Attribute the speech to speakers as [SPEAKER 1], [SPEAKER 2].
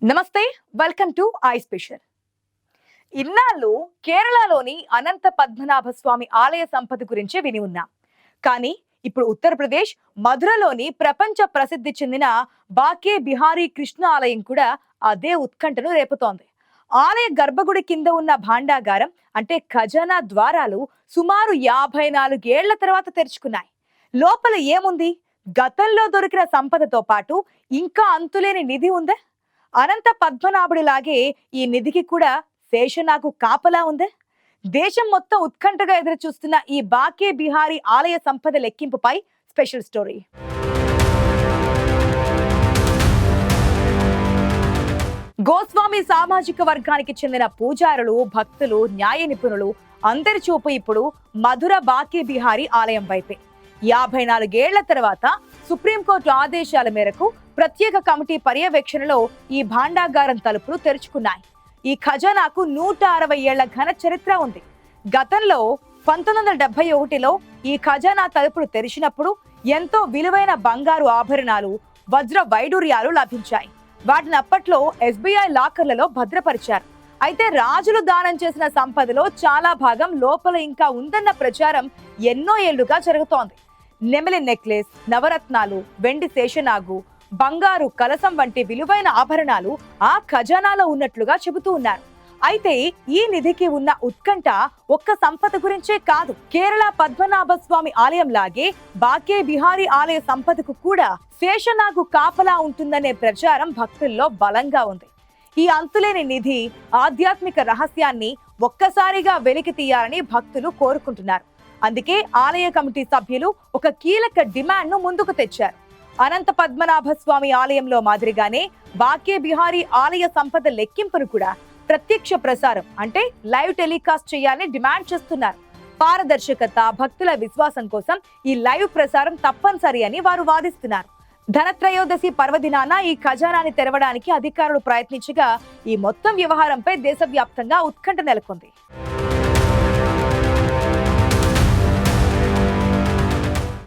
[SPEAKER 1] నమస్తే, welcome to I special. ఇన్నాళ్ళు కేరళలోని అనంత పద్మనాభ స్వామి ఆలయ సంపద గురించి విని ఉన్నాం. కానీ ఇప్పుడు ఉత్తరప్రదేశ్ మధురలోని ప్రపంచ ప్రసిద్ధి చెందిన బాకే బిహారీ కృష్ణ ఆలయం కూడా అదే ఉత్కంఠను రేపుతోంది. ఆలయ గర్భగుడి కింద ఉన్న భాండాగారం అంటే ఖజానా ద్వారాలు సుమారు 54 ఏళ్ల తర్వాత తెరుచుకున్నాయి. లోపల ఏముంది? గతంలో దొరికిన సంపదతో పాటు ఇంకా అంతులేని నిధి ఉందా? అనంత పద్మనాభుడిలాగే ఈ నిధికి కూడా శేషనాగు కాపలా ఉందే. దేశం మొత్తం ఉత్కంఠగా ఎదురు చూస్తున్న ఈ బాకే బిహారీ ఆలయ సంపద లెక్కింపుపై స్పెషల్ స్టోరీ. గోస్వామి సామాజిక వర్గానికి చెందిన పూజారులు, భక్తులు, న్యాయ నిపుణులు అందరి చూపు ఇప్పుడు మధుర బాకే బిహారీ ఆలయం వైపే. 54 ఏళ్ల తర్వాత సుప్రీంకోర్టు ఆదేశాల మేరకు ప్రత్యేక కమిటీ పర్యవేక్షణలో ఈ భాండాగారం తలుపులు తెరుచుకున్నాయి. ఈ ఖజానాకు 160 ఏళ్ల ఘన చరిత్ర ఉంది. గతంలో 1971లో ఈ ఖజానా తలుపులు తెరిచినప్పుడు ఎంతో విలువైన బంగారు ఆభరణాలు, వజ్ర వైడూర్యాలు లభించాయి. వాటిని అప్పట్లో SBI లాకర్లలో భద్రపరిచారు. అయితే రాజులు దానం చేసిన సంపదలో చాలా భాగం లోపల ఇంకా ఉందన్న ప్రచారం ఎన్నో ఏళ్లుగా జరుగుతోంది. నెమలి నెక్లెస్, నవరత్నాలు, వెండి శేషనాగు, బంగారు కలసం వంటి విలువైన ఆభరణాలు ఆ ఖజానాలో ఉన్నట్లుగా చెబుతూ ఉన్నారు. అయితే ఈ నిధికి ఉన్న ఉత్కంఠ ఒక్క సంపద గురించే కాదు. కేరళ పద్మనాభ స్వామి ఆలయం లాగే బాకే బిహారీ ఆలయ సంపదకు కూడా శేషనాగు కాపలా ఉంటుందనే ప్రచారం భక్తుల్లో బలంగా ఉంది. ఈ అంతులేని నిధి ఆధ్యాత్మిక రహస్యాన్ని ఒక్కసారిగా వెలికి తీయాలని భక్తులు కోరుకుంటున్నారు. అందుకే ఆలయ కమిటీ సభ్యులు ఒక కీలక డిమాండ్ ను ముందుకు తెచ్చారు. అనంత పద్మనాభ స్వామి ఆలయంలో మాదిరిగానే బాకే బిహారీ ఆలయ సంపద లెక్కింపును కూడా ప్రత్యక్ష ప్రసారం అంటే లైవ్ టెలికాస్ట్ చేయాలని డిమాండ్ చేస్తున్నారు. పారదర్శకత, భక్తుల విశ్వాసం కోసం ఈ లైవ్ ప్రసారం తప్పనిసరి అని వారు వాదిస్తున్నారు. ధనత్రయోదశి పర్వదినాన ఈ ఖజానాని తెరవడానికి అధికారులు ప్రయత్నించగా ఈ మొత్తం వ్యవహారంపై దేశవ్యాప్తంగా ఉత్కంఠ నెలకొంది.